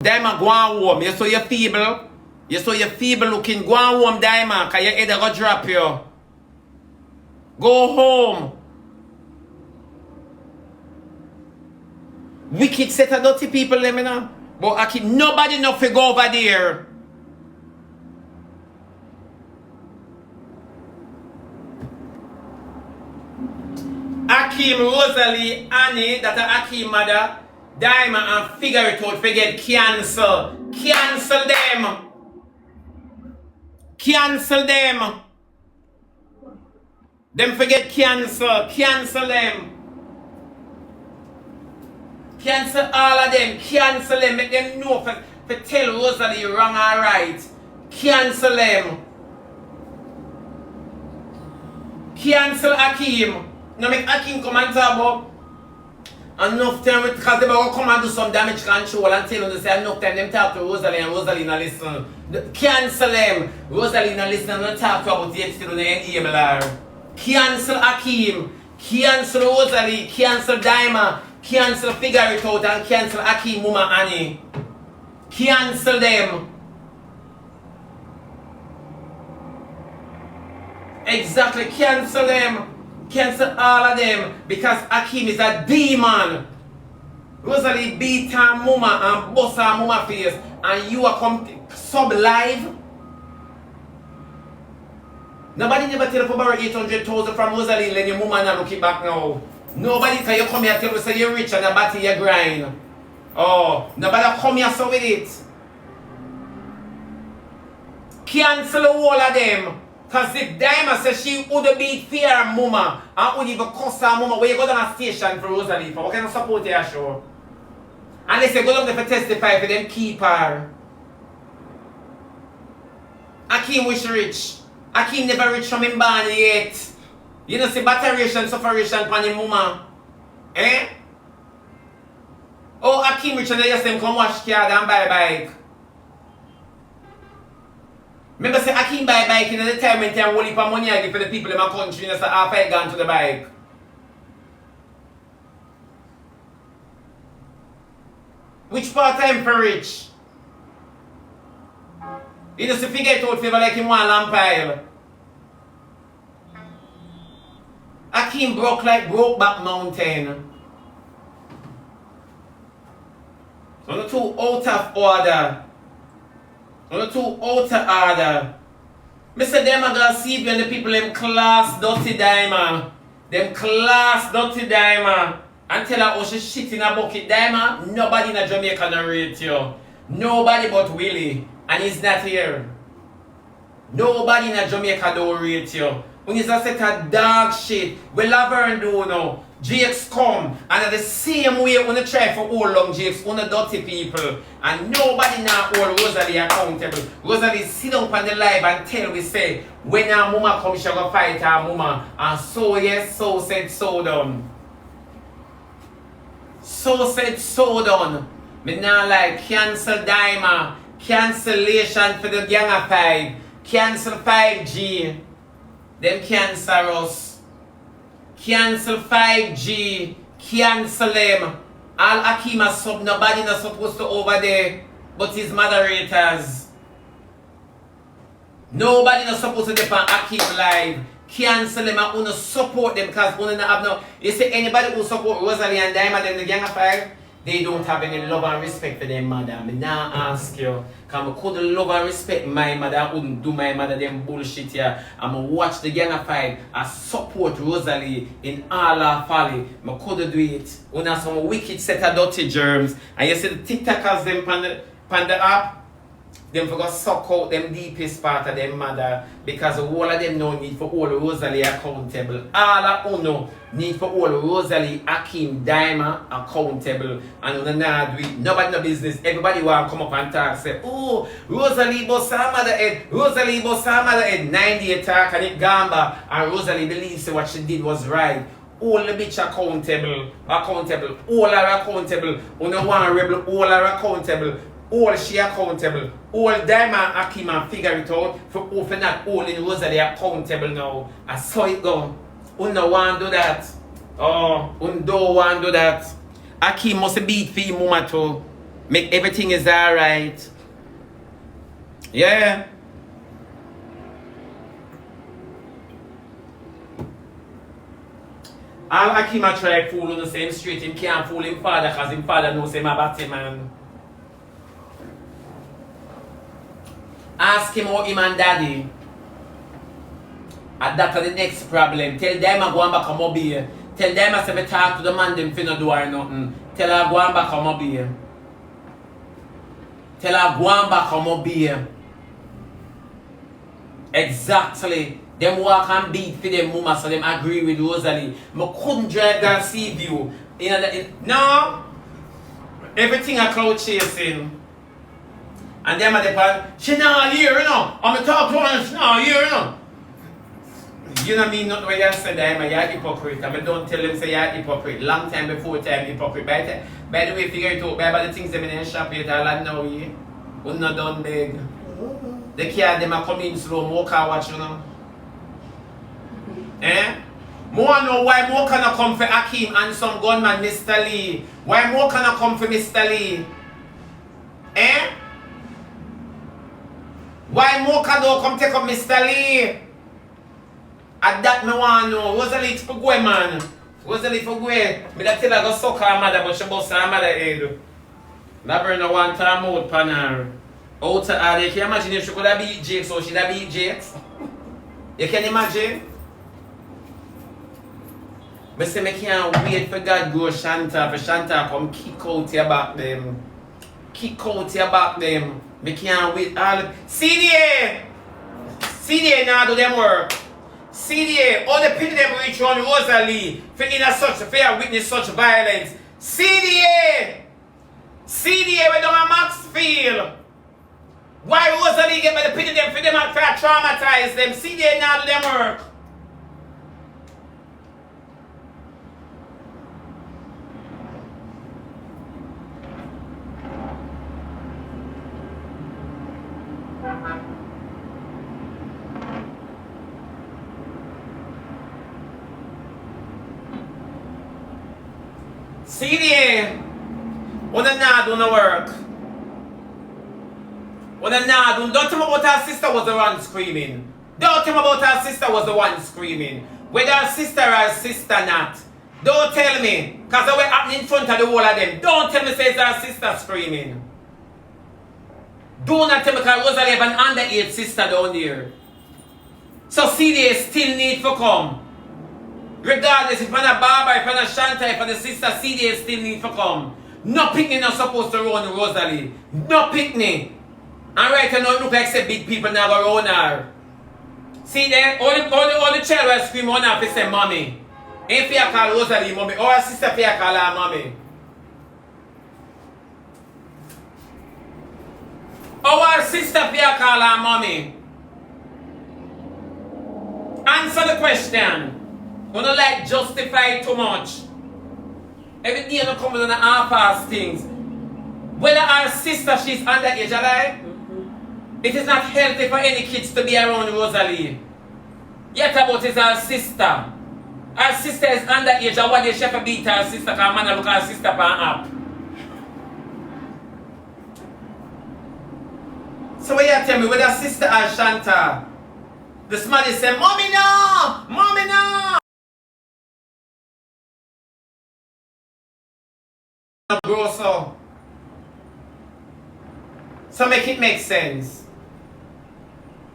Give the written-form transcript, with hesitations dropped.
Diamond, go on home. You saw your feeble. You saw your feeble looking. Go on home, Diamond, because your head will drop you. Go home. Wicked set of dirty people, let me know. But I keep nobody enough to go over there. Akeem, Rosealee, Annie, that are Akeem mother, Diamond and figure it out, forget cancel. Cancel them. Cancel them. Them forget cancel. Cancel them. Cancel all of them. Cancel them. Make them know for tell Rosealee wrong or right. Cancel them. Cancel Akeem. Now make Akeem come and talk about enough time because they will come and do some damage control and tell them to say enough time them talk to Rosealee and Rosealee not listen. Cancel them. Rosealee not listen and not talk about the exit on the NDMLR. Cancel Akeem. Cancel Rosealee. Cancel Diamond. Cancel Figure It Out and cancel Akeem Mama Annie. Cancel them. Exactly, cancel them. Cancel all of them because Akeem is a demon. Rosealee beat her mama and bust her mama face and you are come sub live. Nobody never tell you for borrow 800,000 from Rosealee and your mama not look it back now. Nobody can you come here and tell you say you're rich and a batty your grind. Oh, nobody come here so with it. Cancel all of them. Because if Diamond says she would beat fear her mama and would even cuss her mama, where you go down a station for Rosealee for? What kind of support you show? Unless you go down there for testify for them keep her. Akeem wish rich. Akeem never rich from him born yet. You know see batteration, sufferation upon him mama. Eh? Oh, Akeem rich and they just them come wash car and buy bike. Remember say Akeem buy bike in the time when time only for money I give for the people in my country and say half I gone to the bike. Which part time for rich? He just figure it out favor like him one lamp pile. Akeem broke like Brokeback Mountain. So the two out of order. On the two out of order. Mr. them are gonna see when the people them class dirty Diamond. Them class dirty Diamond. And tell her how she shit in a bucket Diamond. Nobody in Jamaica can rate you. Nobody but Willie. And he's not here. Nobody in Jamaica don't rate you. When it's a set of dog shit, we love her and do now. Jakes come and at the same way when you try for all long Jakes, on the dirty people. And nobody now hold Rosealee accountable. Rosealee sit down on the live and tell we say when her mama come she go fight her mama. And so yes, so said, so done. So said, so done. Me now like cancel Diamond, cancellation for the gang of 5, cancel 5G. Them cancel us. Cancel 5G. Cancel them. All Akeem sub, nobody not supposed to over there but his moderators. Nobody not supposed to depend on Akeem live. Cancel them and wanna support them because we don't have no. You see anybody who support Rosealee and Diamond and the gang of 5, they don't have any love and respect for their mother. I now ask you, because I could love and respect my mother, I wouldn't do my mother them bullshit here. I'm going to watch the gang of 5 and support Rosealee in all her folly. I could do it. When there's some wicked set of dirty germs, and you see the TikTokers them on the app, them for go suck out them deepest part of them mother because all of them now need for all Rosealee accountable. All of uno need for all Rosealee, Akeem, Diamond accountable. And we not do it. Nobody no business. Everybody want to come up and talk say, oh, Rosealee boss her mother head. Rosealee boss her mother head. 90 talk and it gamba. And Rosealee believes what she did was right. All the bitch accountable. Accountable. All are accountable. Uno one rebel. All are accountable. All she accountable. All Diamond Akeem and figure it out for not all in Rosealee accountable now. I saw it go. You don't want to do that. Oh, you don't want to do that. Akeem must beat for your mama too. Make everything is alright. Yeah. All Akim a try fool on the same street, him can't fool him father because him father knows him about him, man. Ask him about him and daddy. And that's the next problem. Tell them I go and back come up here. Tell them I say talk to the man them finna do or nothing. Tell her go and back come up here. Tell her go and back come up here. Exactly. Them walk and beat for them mama so them agree with Rosealee. I couldn't drive that sea view. No. Everything a cloud chasing. And them at the part, she not here, you know. I'm talk to her, she not here, you know. You know me, not what you said, I'm a hypocrite. I don't tell them say you're hypocrite. Long time before time hypocrite. By the way, figure it out. By the things them in the shop yet, I'll know you. We're not done big. The car them are coming slow, more car watch, you know. Eh? More know why more cannot come for Akim and some gunman, Mr. Lee. Why more cannot come for Mr. Lee? Eh? Why more cannot come take up Mr. Lee? At that me want to know. Rosealee for go, man. Rosealee for go. Me that tell her go suck her mother, but she bust her mother head. Never no one time out pan her. Out to her, you can imagine if she could have beat Jake, so she'd have beat Jake. You can imagine? But say me can't wait for God go Shanta, for Shanta come kick out your back them. Kick out your back them. Me can't wait all CDA! CDA now do them work. CDA, all the people them reach on Rosealee for witness such violence. CDA! CDA we don't have Maxfield. Why Rosealee get by the people them for them and traumatize them? CDA now do them work. CDA, when the nah do no work. When the nah do, don't tell me about her sister was the one screaming. Don't tell me about her sister was the one screaming. Whether her sister or her sister not. Don't tell me, because they were happening in front of the whole of them. Don't tell me say it's her sister screaming. Do not tell me because Rosealee have an underage sister down there. So CDA still need to come. Regardless if I'm a barber, if I'm a Shanta, if I'm a sister, CDA still need to come. No picnic not supposed to run Rosealee. No picnic. And right now it look like say big people now go run her. See there, all the child will scream on her to say mommy. Ain't fear call Rosealee mommy, or her sister fear call her mommy. Our sister fear call her mommy. Answer the question. We don't like justify too much. Every day no come with an half-ass things. Whether our sister she's underage, alright? It is not healthy for any kids to be around Rosealee. Yet about is our sister. Our sister is underage and what they should beat our sister because man look at our sister pan up. So when you tell me whether sister or Shanta, the somebody say, Mommy no! Mommy no! Bro, so make it make sense.